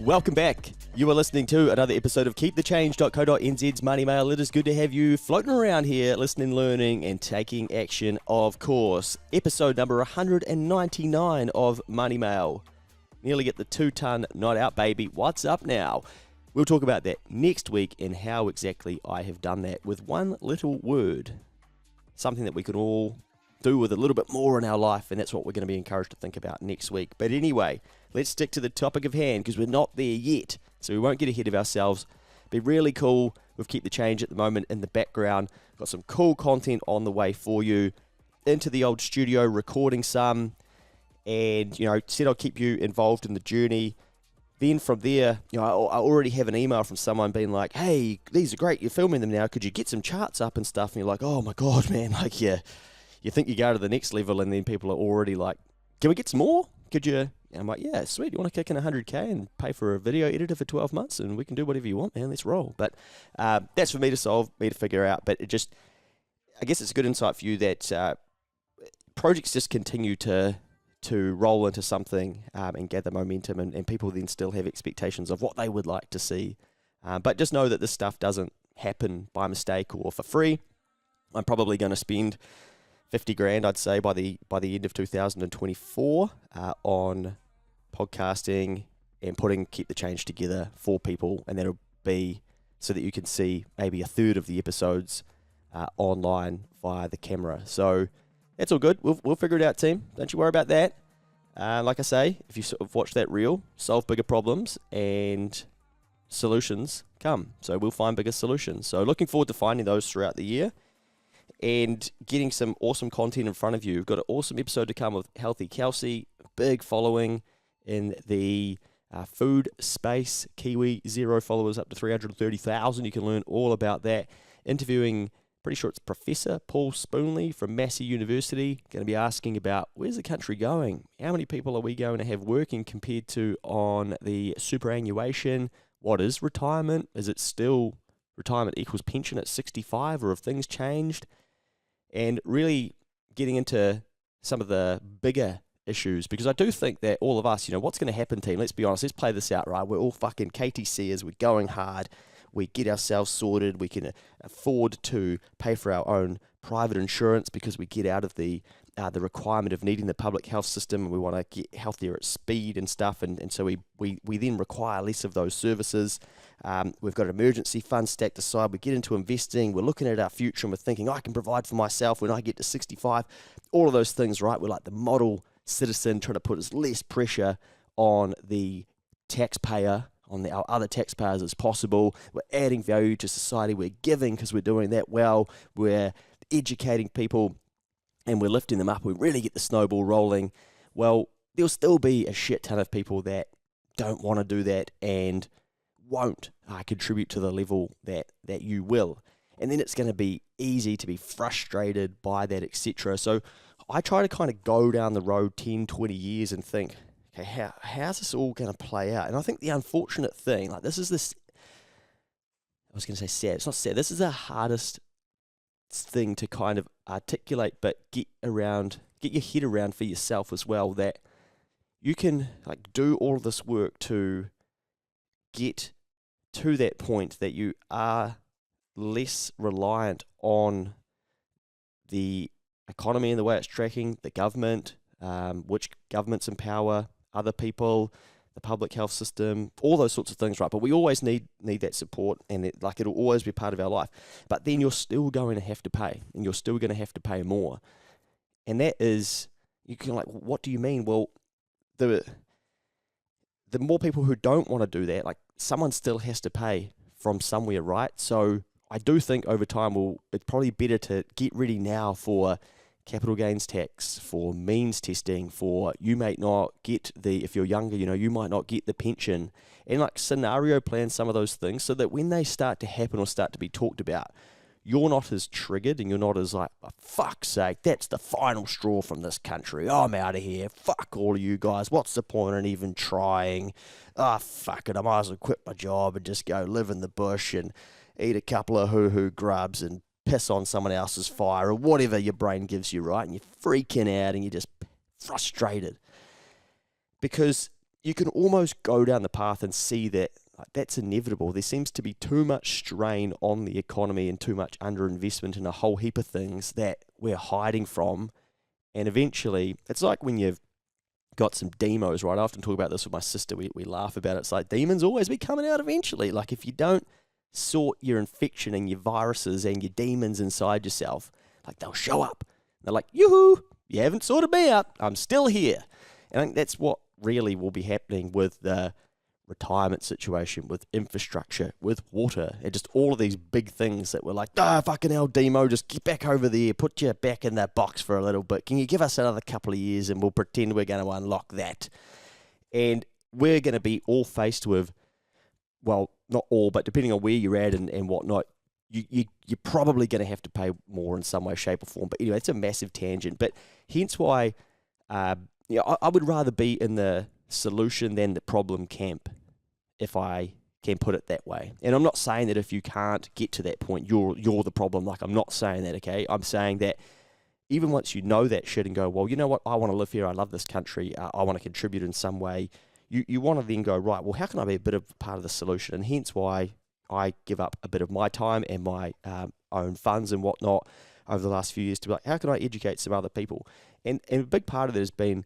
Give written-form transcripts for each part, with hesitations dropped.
Welcome back. You are listening to another episode of KeepTheChange.co.nz's Money Mail. It is good to have you floating around here, listening, learning, and taking action, of course. Episode number 199 of Money Mail. Nearly get the 2-ton night out, baby. What's up now? We'll talk about that next week and how exactly I have done that with one little word. Something that we could all do with a little bit more in our life, and that's what we're going to be encouraged to think about next week. But anyway, let's stick to the topic of hand because we're not there yet, so we won't get ahead of ourselves. Be really cool. We've Keep the Change at the moment in the background. Got some cool content on the way for you. Into the old studio, recording some, and said I'll keep you involved in the journey. Then from there, I already have an email from someone being like, "Hey, these are great. You're filming them now. Could you get some charts up and stuff?" And you're like, "Oh my god, man!" Like, yeah. You think you go to the next level, and then people are already like, "Can we get some more? Could you?" And I'm like, "Yeah, sweet. You want to kick in 100K and pay for a video editor for 12 months, and we can do whatever you want, man. Let's roll." But that's for me to solve, me to figure out. But I guess it's a good insight for you that projects just continue to roll into something and gather momentum, and people then still have expectations of what they would like to see. But just know that this stuff doesn't happen by mistake or for free. I'm probably going to spend 50 grand, I'd say, by the end of 2024 on podcasting and putting Keep the Change together for people, and that'll be so that you can see maybe a third of the episodes online via the camera. So that's all good. We'll figure it out, team. Don't you worry about that. Like I say, if you sort of watch that reel, solve bigger problems and solutions come. So we'll find bigger solutions. So looking forward to finding those throughout the year and getting some awesome content in front of you. We've got an awesome episode to come with Healthy Kelsey, big following in the food space. Kiwi, 0 followers up to 330,000. You can learn all about that. Interviewing, pretty sure it's Professor Paul Spoonley from Massey University. Going to be asking about where's the country going? How many people are we going to have working compared to on the superannuation? What is retirement? Is it still retirement equals pension at 65, or have things changed? And really getting into some of the bigger issues, because I do think that all of us, what's going to happen, team? Let's be honest. Let's play this out, right? We're all fucking KTCers. We're going hard. We get ourselves sorted. We can afford to pay for our own private insurance because we get out of the requirement of needing the public health system, and we want to get healthier at speed and stuff. And so we then require less of those services. We've got an emergency fund stacked aside. We get into investing. We're looking at our future, and we're thinking, I can provide for myself when I get to 65. All of those things, right? We're like the model citizen, trying to put as less pressure on the taxpayer, on our other taxpayers as possible. We're adding value to society. We're giving because we're doing that well. We're educating people, and we're lifting them up. We really get the snowball rolling. Well, there'll still be a shit ton of people that don't want to do that and won't contribute to the level that you will. And then it's going to be easy to be frustrated by that, etc. So I try to kind of go down the road 10, 20 years and think, okay, how's this all going to play out? And I think the unfortunate thing, I was going to say sad. It's not sad. This is the hardest thing to kind of articulate, but get your head around for yourself as well, that you can do all of this work to get to that point that you are less reliant on the economy and the way it's tracking, the government, which governments empower other people, the public health system, all those sorts of things, right? But we always need that support, and it'll always be part of our life. But then you're still going to have to pay, and you're still going to have to pay more. And that is, you can what do you mean? Well, the more people who don't want to do that, someone still has to pay from somewhere, right? So I do think over time, it's probably better to get ready now for capital gains tax, for means testing, for you might not get if you're younger, you might not get the pension, and scenario plan some of those things so that when they start to happen or start to be talked about, you're not as triggered and you're not as oh, fuck's sake, that's the final straw from this country. I'm out of here. Fuck all of you guys. What's the point in even trying? Fuck it. I might as well quit my job and just go live in the bush and eat a couple of hoo-hoo grubs and piss on someone else's fire, or whatever your brain gives you, right? And you're freaking out and you're just frustrated because you can almost go down the path and see that that's inevitable. There seems to be too much strain on the economy and too much underinvestment in a whole heap of things that we're hiding from. And eventually, it's like when you've got some demos, right? I often talk about this with my sister. We laugh about it. It's like demons always be coming out eventually. Like if you don't sort your infection and your viruses and your demons inside yourself, like they'll show up. They're like, yoo-hoo, you haven't sorted me out. I'm still here. And I think that's what really will be happening with the retirement situation, with infrastructure, with water, and just all of these big things that we're like, fucking hell, Demo, just get back over there, put you back in that box for a little bit. Can you give us another couple of years and we'll pretend we're going to unlock that? And we're going to be all faced with, well, not all, but depending on where you're at and whatnot, you're probably going to have to pay more in some way, shape or form. But anyway, it's a massive tangent. But hence why I would rather be in the solution than the problem camp, if I can put it that way. And I'm not saying that if you can't get to that point, you're the problem. Like, I'm not saying that, okay? I'm saying that even once you know that shit and go, well, you know what, I want to live here, I love this country, I want to contribute in some way, you want to then go, right, well, how can I be a bit of part of the solution? And hence why I give up a bit of my time and my own funds and whatnot over the last few years to be like, how can I educate some other people? And a big part of it has been,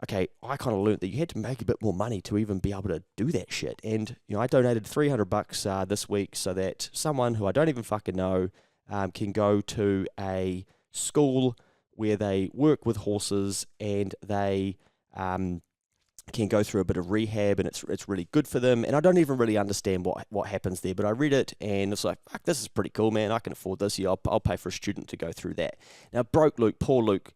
okay, I kind of learned that you had to make a bit more money to even be able to do that shit. And, I donated $300 this week so that someone who I don't even fucking know can go to a school where they work with horses and they can go through a bit of rehab, and it's really good for them. And I don't even really understand what happens there, but I read it and it's like, fuck, this is pretty cool, man. I can afford this. Yeah, I'll pay for a student to go through that. Now, broke Luke, poor Luke,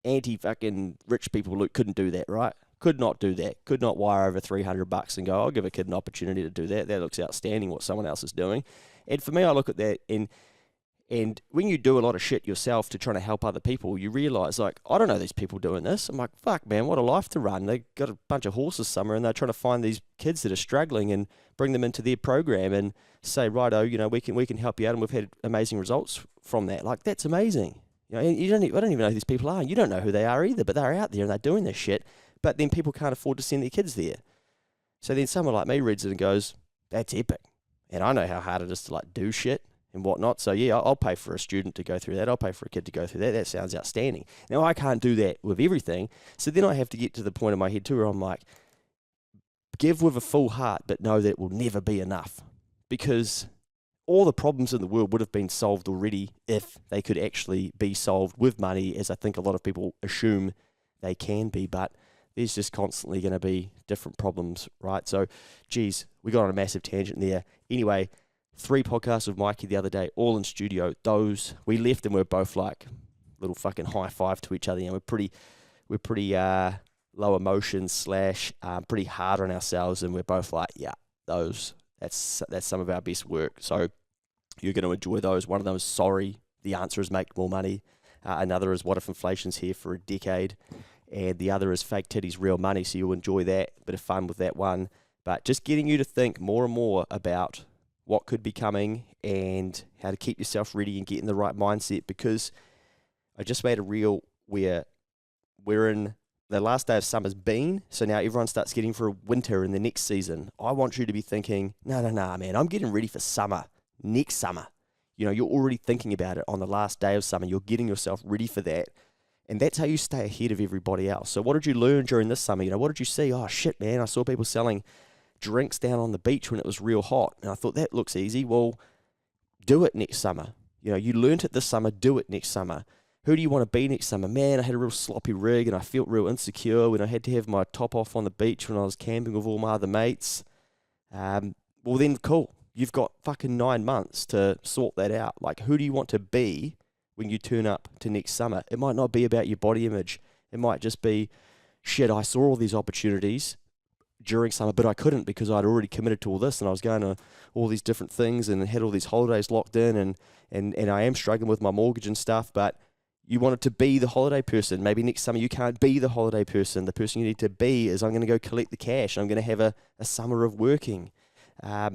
anti-fucking rich people Luke couldn't do that, right? Could not do that. Could not wire over $300 and go, I'll give a kid an opportunity to do that. That looks outstanding what someone else is doing. And for me, I look at that and when you do a lot of shit yourself to try to help other people, you realise, like, I don't know these people doing this. I'm like, fuck, man, what a life to run. They got a bunch of horses somewhere and they're trying to find these kids that are struggling and bring them into their program and say, righto, we can help you out, and we've had amazing results from that. Like, that's amazing. I don't even know who these people are. You don't know who they are either, but they're out there and they're doing this shit. But then people can't afford to send their kids there. So then someone like me reads it and goes, that's epic. And I know how hard it is to do shit and whatnot. So yeah, I'll pay for a student to go through that. I'll pay for a kid to go through that. That sounds outstanding. Now I can't do that with everything. So then I have to get to the point in my head too where I'm like, give with a full heart, but know that it will never be enough. Because all the problems in the world would have been solved already if they could actually be solved with money, as I think a lot of people assume they can be. But there's just constantly going to be different problems, right? So, geez, we got on a massive tangent there. Anyway, 3 podcasts with Mikey the other day, all in studio. Those, we left and we're both like little fucking high five to each other. We're pretty low emotions / pretty hard on ourselves, and we're both like, yeah, that's some of our best work. So you're going to enjoy those. One of them is sorry. The answer is make more money. Another is what if inflation's here for a decade. And the other is fake titties, real money. So you'll enjoy that. Bit of fun with that one. But just getting you to think more and more about what could be coming and how to keep yourself ready and get in the right mindset. Because I just made a reel where we're in the last day of summer's been, so now everyone starts getting for winter in the next season. I want you to be thinking, no, man, I'm getting ready for summer, next summer. You're already thinking about it on the last day of summer. You're getting yourself ready for that. And that's how you stay ahead of everybody else. So what did you learn during this summer? What did you see? Oh, shit, man, I saw people selling drinks down on the beach when it was real hot. And I thought, that looks easy. Well, do it next summer. You learned it this summer, do it next summer. Who do you want to be next summer? Man, I had a real sloppy rig and I felt real insecure when I had to have my top off on the beach when I was camping with all my other mates. Well then, cool. You've got fucking 9 months to sort that out. Like, who do you want to be when you turn up to next summer? It might not be about your body image. It might just be, shit, I saw all these opportunities during summer, but I couldn't because I'd already committed to all this and I was going to all these different things and had all these holidays locked in and I am struggling with my mortgage and stuff, but you wanted to be the holiday person. Maybe next summer you can't be the holiday person. The person you need to be is, I'm going to go collect the cash. I'm going to have a summer of working.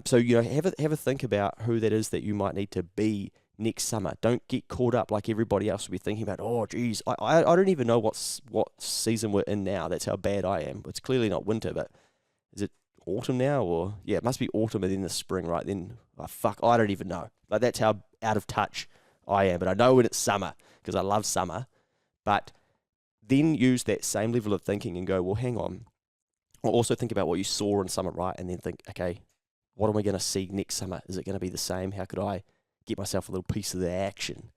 So have a think about who that is that you might need to be next summer. Don't get caught up like everybody else will be thinking about, oh, geez, I don't even know what season we're in now. That's how bad I am. It's clearly not winter, but is it autumn now? Or, yeah, it must be autumn and then the spring, right? Then, oh, fuck, I don't even know. Like, that's how out of touch I am. But I know when it's summer because I love summer. But then use that same level of thinking and go, well, hang on. Or also think about what you saw in summer, right? And then think, okay, what am I going to see next summer? Is it going to be the same? How could I get myself a little piece of the action?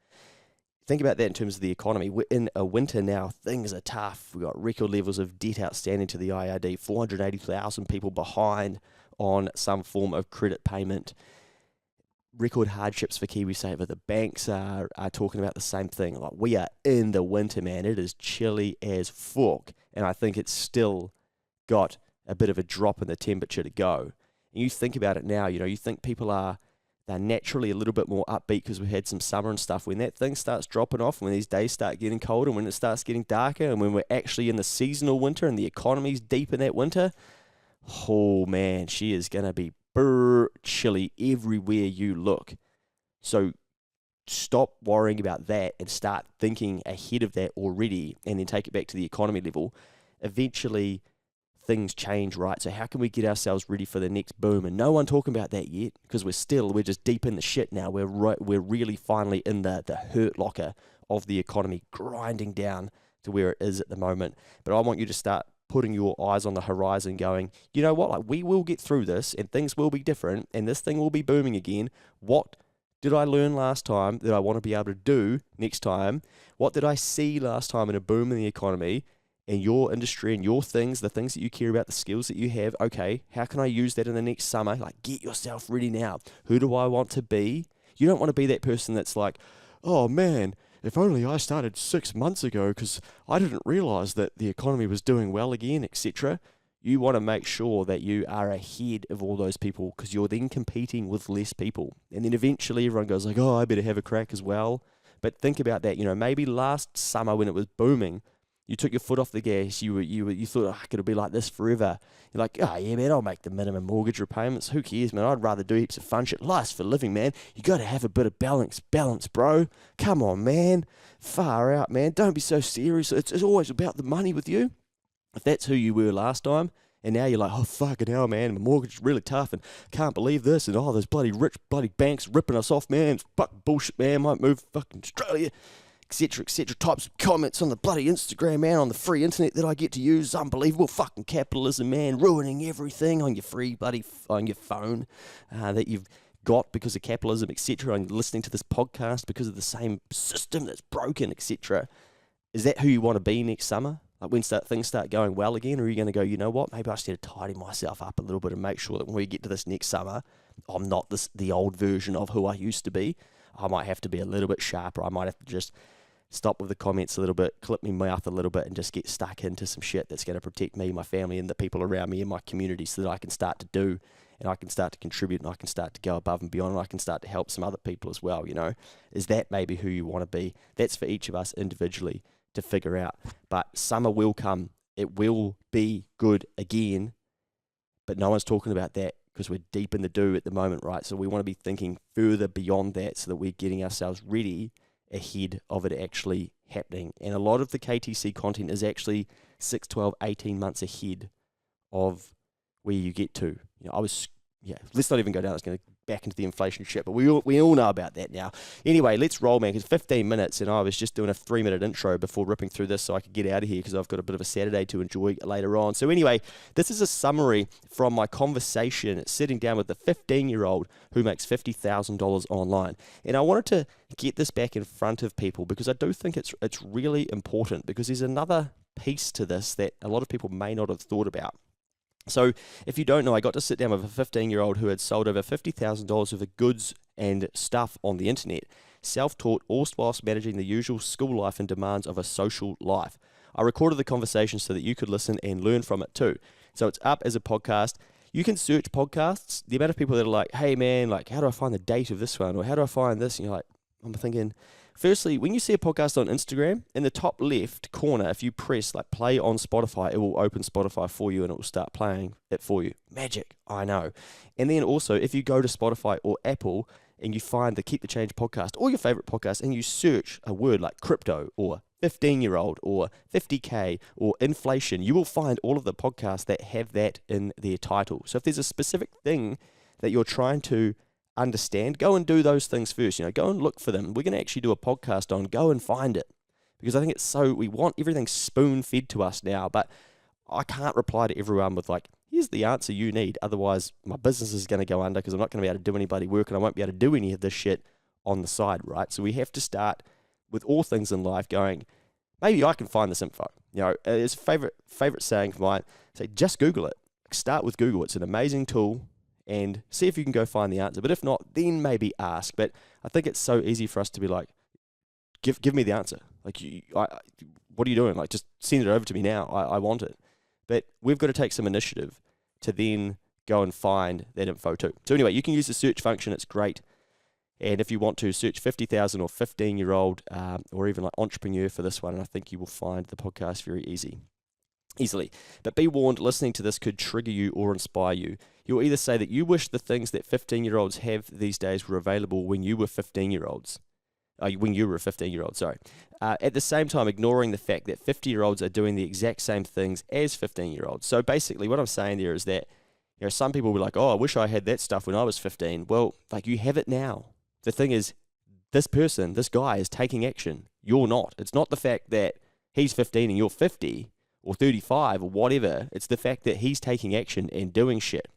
Think about that in terms of the economy. We're in a winter now. Things are tough. We've got record levels of debt outstanding to the IRD, 480,000 people behind on some form of credit payment. Record hardships for KiwiSaver. The banks are talking about the same thing. Like, we are in the winter, man. It is chilly as fuck. And I think it's still got a bit of a drop in the temperature to go. And you think about it now, you think people they're naturally a little bit more upbeat because we had some summer and stuff. When that thing starts dropping off, when these days start getting colder, when it starts getting darker, and when we're actually in the seasonal winter and the economy's deep in that winter, oh man, she is going to be chilly everywhere you look. So stop worrying about that and start thinking ahead of that already, and then take it back to the economy level. Eventually, things change, right? So how can we get ourselves ready for the next boom? And no one talking about that yet, because we're just deep in the shit now. We're really finally in the hurt locker of the economy, grinding down to where it is at the moment. But I want you to start putting your eyes on the horizon, going, you know what, like, we will get through this and things will be different and this thing will be booming again. What did I learn last time that I want to be able to do next time? What did I see last time in a boom in the economy and your industry and your things, the things that you care about, the skills that you have? Okay, how can I use that in the next summer? Like, get yourself ready now. Who do I want to be? You don't want to be that person that's like, oh man, if only I started 6 months ago because I didn't realize that the economy was doing well again, etc. You want to make sure that you are ahead of all those people, because you're then competing with less people. And then eventually everyone goes like, oh, I better have a crack as well. But think about that. Maybe last summer when it was booming, you took your foot off the gas. You thought, oh, could it be like this forever? You're like, oh yeah, man, I'll make the minimum mortgage repayments. Who cares, man? I'd rather do heaps of fun shit. Life's for living, man. You got to have a bit of balance, bro. Come on, man. Far out, man. Don't be so serious. It's always about the money with you. If that's who you were last time, and now you're like, oh, fucking hell, man, my mortgage is really tough, and can't believe this, and oh, those bloody rich banks ripping us off, man. It's fucking bullshit, man. Might move fucking Australia, etc., types of comments on the bloody Instagram, man, on the free internet that I get to use. Unbelievable. Fucking capitalism, man, ruining everything on your free on your phone that you've got because of capitalism, etc., and listening to this podcast because of the same system that's broken, etc. Is that who you want to be next summer? Like, when things start going well again? Or are you going to go, you know what, maybe I just need to tidy myself up a little bit and make sure that when we get to this next summer, I'm not the old version of who I used to be. I might have to be a little bit sharper. I might have to just stop with the comments a little bit, clip my mouth a little bit, and just get stuck into some shit that's going to protect me, my family, and the people around me in my community, so that I can start to do, and I can start to contribute, and I can start to go above and beyond, and I can start to help some other people as well, Is that maybe who you want to be? That's for each of us individually to figure out. But summer will come. It will be good again, but no one's talking about that because we're deep in the do at the moment, right? So we want to be thinking further beyond that so that we're getting ourselves ready ahead of it actually happening. And a lot of the KTC content is actually 6, 12, 18 months ahead of where you get to. Let's not even go down. It's going to back into the inflation shit, but we all know about that now. Anyway, let's roll, man, because 15 minutes, and I was just doing a 3-minute intro before ripping through this so I could get out of here because I've got a bit of a Saturday to enjoy later on. So anyway, this is a summary from my conversation sitting down with the 15-year-old who makes $50,000 online. And I wanted to get this back in front of people because I do think it's really important, because there's another piece to this that a lot of people may not have thought about. So if you don't know, I got to sit down with a 15-year-old who had sold over $50,000 worth of goods and stuff on the internet, self-taught, all whilst managing the usual school life and demands of a social life. I recorded the conversation so that you could listen and learn from it too. So it's up as a podcast. You can search podcasts. The amount of people that are like, hey man, like, how do I find the date of this one? Or how do I find this? And you're like, I'm thinking, firstly, when you see a podcast on Instagram, in the top left corner, if you press like play on Spotify, it will open Spotify for you and it will start playing it for you. Magic, I know. And then also, if you go to Spotify or Apple, and you find the Keep the Change podcast or your favorite podcast, and you search a word like crypto or 15-year-old or 50K or inflation, you will find all of the podcasts that have that in their title. So if there's a specific thing that you're trying to understand, go and do those things first. Go and look for them. We're going to actually do a podcast on go and find it, because I think we want everything spoon-fed to us now, but I can't reply to everyone with like, here's the answer you need. Otherwise, my business is going to go under because I'm not going to be able to do anybody work, and I won't be able to do any of this shit on the side, right? So we have to start with all things in life going, maybe I can find this info. It's a favorite saying of mine. Say, just Google it. Start with Google. It's an amazing tool, and see if you can go find the answer. But if not, then maybe ask. But I think it's so easy for us to be like, give me the answer. Like, what are you doing? Like, just send it over to me now. I want it. But we've got to take some initiative to then go and find that info too. So anyway, you can use the search function. It's great. And if you want to search 50,000 or 15-year-old or even like entrepreneur for this one, and I think you will find the podcast very easily. But be warned, listening to this could trigger you or inspire you. You'll either say that you wish the things that 15-year-olds have these days were available when you were 15-year-olds. When you were a 15-year-old, sorry. At the same time, ignoring the fact that 50-year-olds are doing the exact same things as 15-year-olds. So basically what I'm saying there is that some people will be like, oh, I wish I had that stuff when I was 15. Well, like, you have it now. The thing is, this guy is taking action. You're not. It's not the fact that he's 15 and you're 50 or 35 or whatever. It's the fact that he's taking action and doing shit.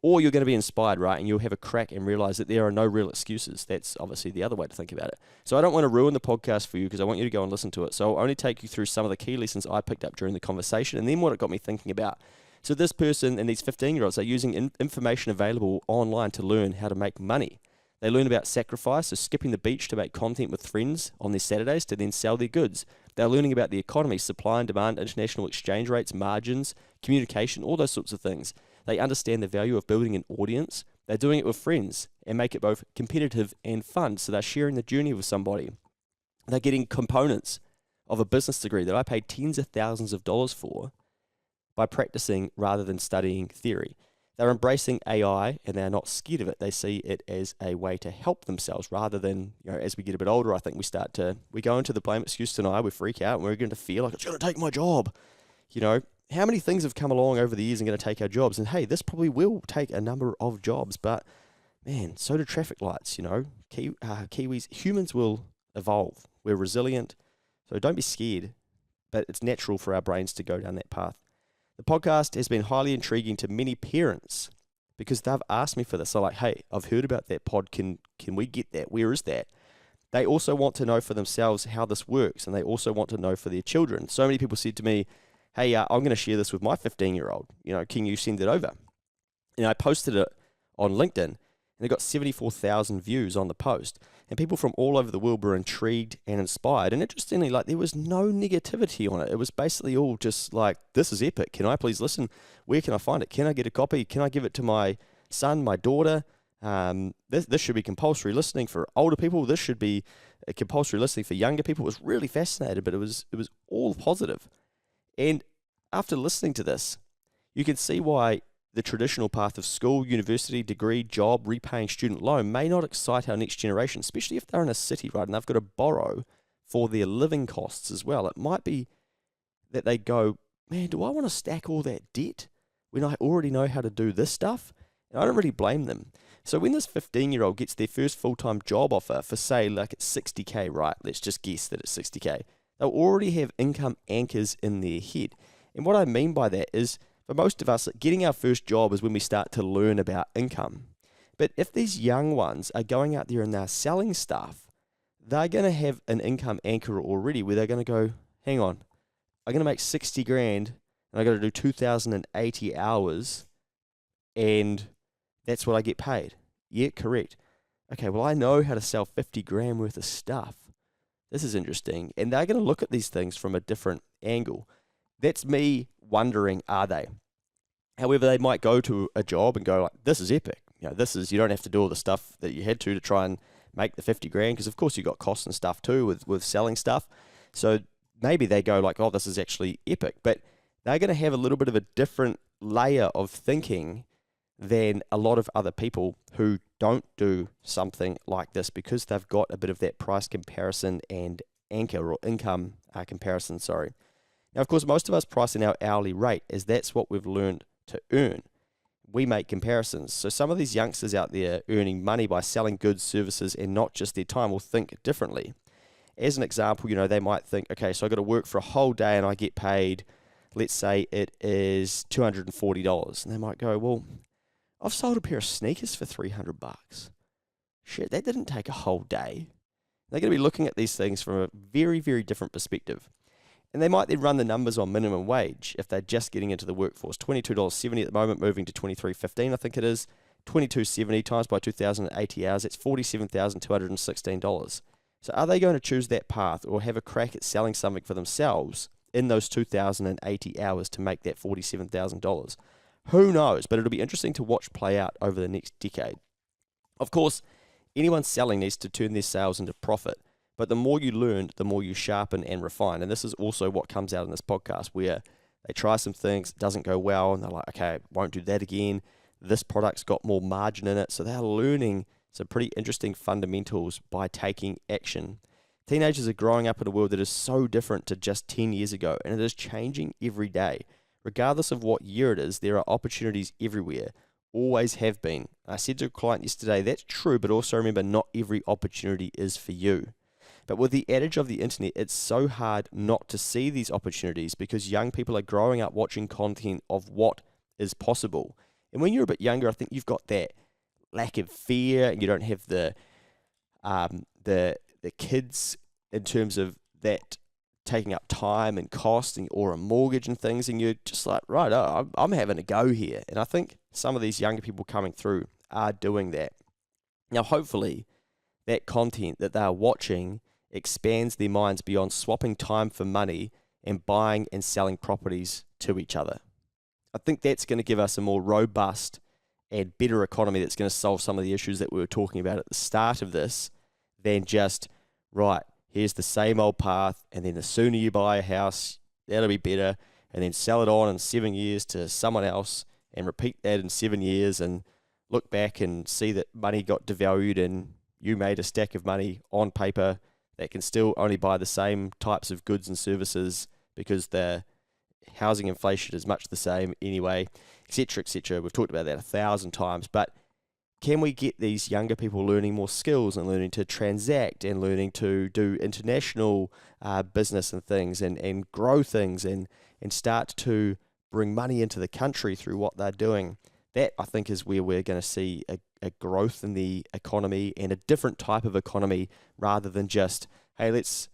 Or you're going to be inspired, right? And you'll have a crack and realize that there are no real excuses. That's obviously the other way to think about it. So I don't want to ruin the podcast for you, because I want you to go and listen to it. So I'll only take you through some of the key lessons I picked up during the conversation, and then what it got me thinking about. So this person and these 15-year-olds are using information available online to learn how to make money. They learn about sacrifice, so skipping the beach to make content with friends on their Saturdays to then sell their goods. They're learning about the economy, supply and demand, international exchange rates, margins, communication, all those sorts of things. They understand the value of building an audience. They're doing it with friends and make it both competitive and fun. So they're sharing the journey with somebody. They're getting components of a business degree that I paid tens of thousands of dollars for by practicing rather than studying theory. They're embracing AI, and they're not scared of it. They see it as a way to help themselves rather than, as we get a bit older, I think we go into the blame, excuse, deny, we freak out, and we're going to feel like it's going to take my job. How many things have come along over the years and going to take our jobs? And hey, this probably will take a number of jobs, but man, so do traffic lights, Kiwis, humans will evolve. We're resilient, so don't be scared, but it's natural for our brains to go down that path. The podcast has been highly intriguing to many parents because they've asked me for this. So like, hey, I've heard about that pod. Can we get that? Where is that? They also want to know for themselves how this works, and they also want to know for their children. So many people said to me, hey, I'm going to share this with my 15-year-old. Can you send it over? And I posted it on LinkedIn, and it got 74,000 views on the post. And people from all over the world were intrigued and inspired. And interestingly, like, there was no negativity on it. It was basically all just like, this is epic. Can I please listen? Where can I find it? Can I get a copy? Can I give it to my son, my daughter? This should be compulsory listening for older people. This should be a compulsory listening for younger people. It was really fascinating, but it was all positive. And after listening to this, you can see why the traditional path of school, university, degree, job, repaying student loan may not excite our next generation, especially if they're in a city, right, and they've got to borrow for their living costs as well. It might be that they go, man, do I want to stack all that debt when I already know how to do this stuff? And I don't really blame them. So when this 15-year-old gets their first full-time job offer for, say, like it's 60K, right? Let's just guess that it's 60K. They'll already have income anchors in their head. And what I mean by that is, for most of us, getting our first job is when we start to learn about income. But if these young ones are going out there and they're selling stuff, they're going to have an income anchor already where they're going to go, hang on, I'm going to make 60 grand and I've got to do 2,080 hours and that's what I get paid. Yeah, correct. Okay, well, I know how to sell 50 grand worth of stuff. This is interesting. And they're going to look at these things from a different angle. That's me wondering, are they? However, they might go to a job and go like, this is epic. This is, you don't have to do all the stuff that you had to try and make the 50 grand, because of course you got costs and stuff too with selling stuff. So maybe they go like, oh, this is actually epic. But they're going to have a little bit of a different layer of thinking than a lot of other people who don't do something like this because they've got a bit of that price comparison and anchor or income comparison, sorry. Now, of course, most of us price in our hourly rate as that's what we've learned to earn. We make comparisons. So some of these youngsters out there earning money by selling goods, services, and not just their time will think differently. As an example, they might think, okay, so I've got to work for a whole day and I get paid, let's say it is $240. And they might go, well, I've sold a pair of sneakers for $300. Shit, that didn't take a whole day. They're going to be looking at these things from a very, very different perspective. And they might then run the numbers on minimum wage if they're just getting into the workforce. $22.70 at the moment, moving to $23.15, I think it is. $22.70 times by 2,080 hours, that's $47,216. So are they going to choose that path or have a crack at selling something for themselves in those 2,080 hours to make that $47,000? Who knows? But it'll be interesting to watch play out over the next decade. Of course, anyone selling needs to turn their sales into profit. But the more you learn, the more you sharpen and refine. And this is also what comes out in this podcast, where they try some things, it doesn't go well, and they're like, okay, won't do that again. This product's got more margin in it. So they're learning some pretty interesting fundamentals by taking action. Teenagers are growing up in a world that is so different to just 10 years ago, and it is changing every day. Regardless of what year it is, there are opportunities everywhere. Always have been. I said to a client yesterday, that's true, but also remember, not every opportunity is for you. But with the adage of the internet, it's so hard not to see these opportunities because young people are growing up watching content of what is possible. And when you're a bit younger, I think you've got that lack of fear, and you don't have the kids in terms of that taking up time and cost or a mortgage and things, and you're just like, right, I'm having a go here. And I think some of these younger people coming through are doing that. Now, hopefully, that content that they are watching expands their minds beyond swapping time for money and buying and selling properties to each other. I think that's going to give us a more robust and better economy that's going to solve some of the issues that we were talking about at the start of this than just, right, here's the same old path, and then the sooner you buy a house, that'll be better, and then sell it on in 7 years to someone else and repeat that in 7 years and look back and see that money got devalued and you made a stack of money on paper that can still only buy the same types of goods and services because the housing inflation is much the same anyway, etc., etc. We've talked about that 1,000 times, but can we get these younger people learning more skills and learning to transact and learning to do international business and things and grow things and start to bring money into the country through what they're doing? That, I think, is where we're going to see a growth in the economy and a different type of economy rather than just, hey, let's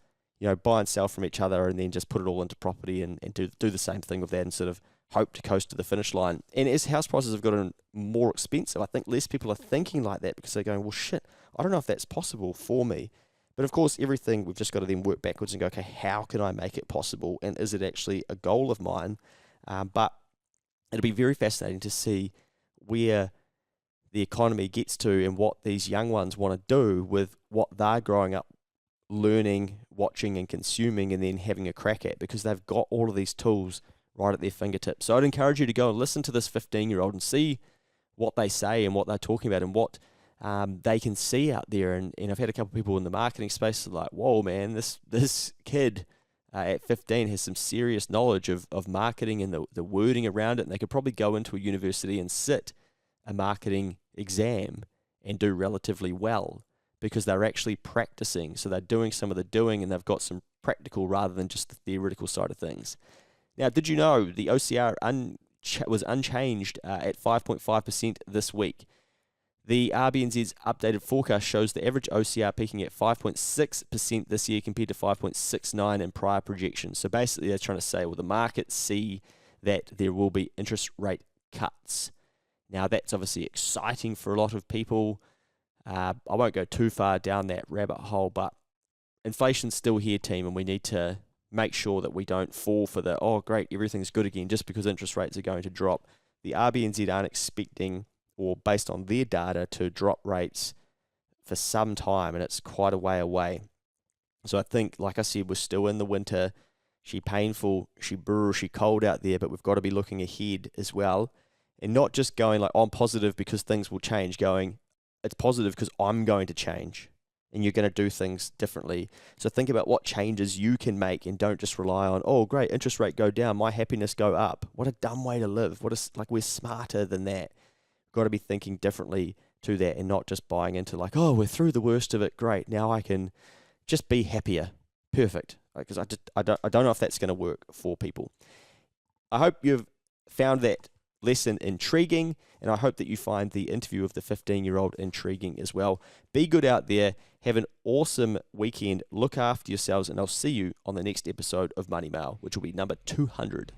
buy and sell from each other and then just put it all into property and do the same thing with that and sort of hope to coast to the finish line. And as house prices have gotten more expensive, I think less people are thinking like that because they're going, well, shit, I don't know if that's possible for me. But of course, everything, we've just got to then work backwards and go, okay, how can I make it possible? And is it actually a goal of mine? But it'll be very fascinating to see where the economy gets to and what these young ones want to do with what they're growing up learning, watching and consuming and then having a crack at, because they've got all of these tools right at their fingertips. So I'd encourage you to go and listen to this 15-year-old and see what they say and what they're talking about and what they can see out there. And I've had a couple of people in the marketing space that are like, whoa, man, this kid at 15 has some serious knowledge of marketing and the wording around it, and they could probably go into a university and sit a marketing exam and do relatively well because they're actually practicing. So they're doing some of the doing and they've got some practical rather than just the theoretical side of things. Now, did you know the OCR was unchanged at 5.5% this week? The RBNZ's updated forecast shows the average OCR peaking at 5.6% this year compared to 5.69% in prior projections. So basically they're trying to say, well, the markets see that there will be interest rate cuts. Now that's obviously exciting for a lot of people. I won't go too far down that rabbit hole, but inflation's still here, team, and we need to make sure that we don't fall for the, oh great, everything's good again just because interest rates are going to drop. The RBNZ aren't expecting, or based on their data, to drop rates for some time, and it's quite a way away. So I think, like I said, we're still in the winter. She painful, she brew, she cold out there, but we've got to be looking ahead as well. And not just going like, oh, I'm positive because things will change, going, it's positive because I'm going to change and you're going to do things differently. So think about what changes you can make and don't just rely on, oh, great, interest rate go down, my happiness go up. What a dumb way to live. Like, we're smarter than that. Got to be thinking differently to that and not just buying into like, oh, we're through the worst of it. Great. Now I can just be happier. Perfect. Because I don't know if that's going to work for people. I hope you've found that lesson intriguing, and I hope that you find the interview of the 15-year-old intriguing as well. Be good out there. Have an awesome weekend. Look after yourselves, and I'll see you on the next episode of Money Mail, which will be number 200.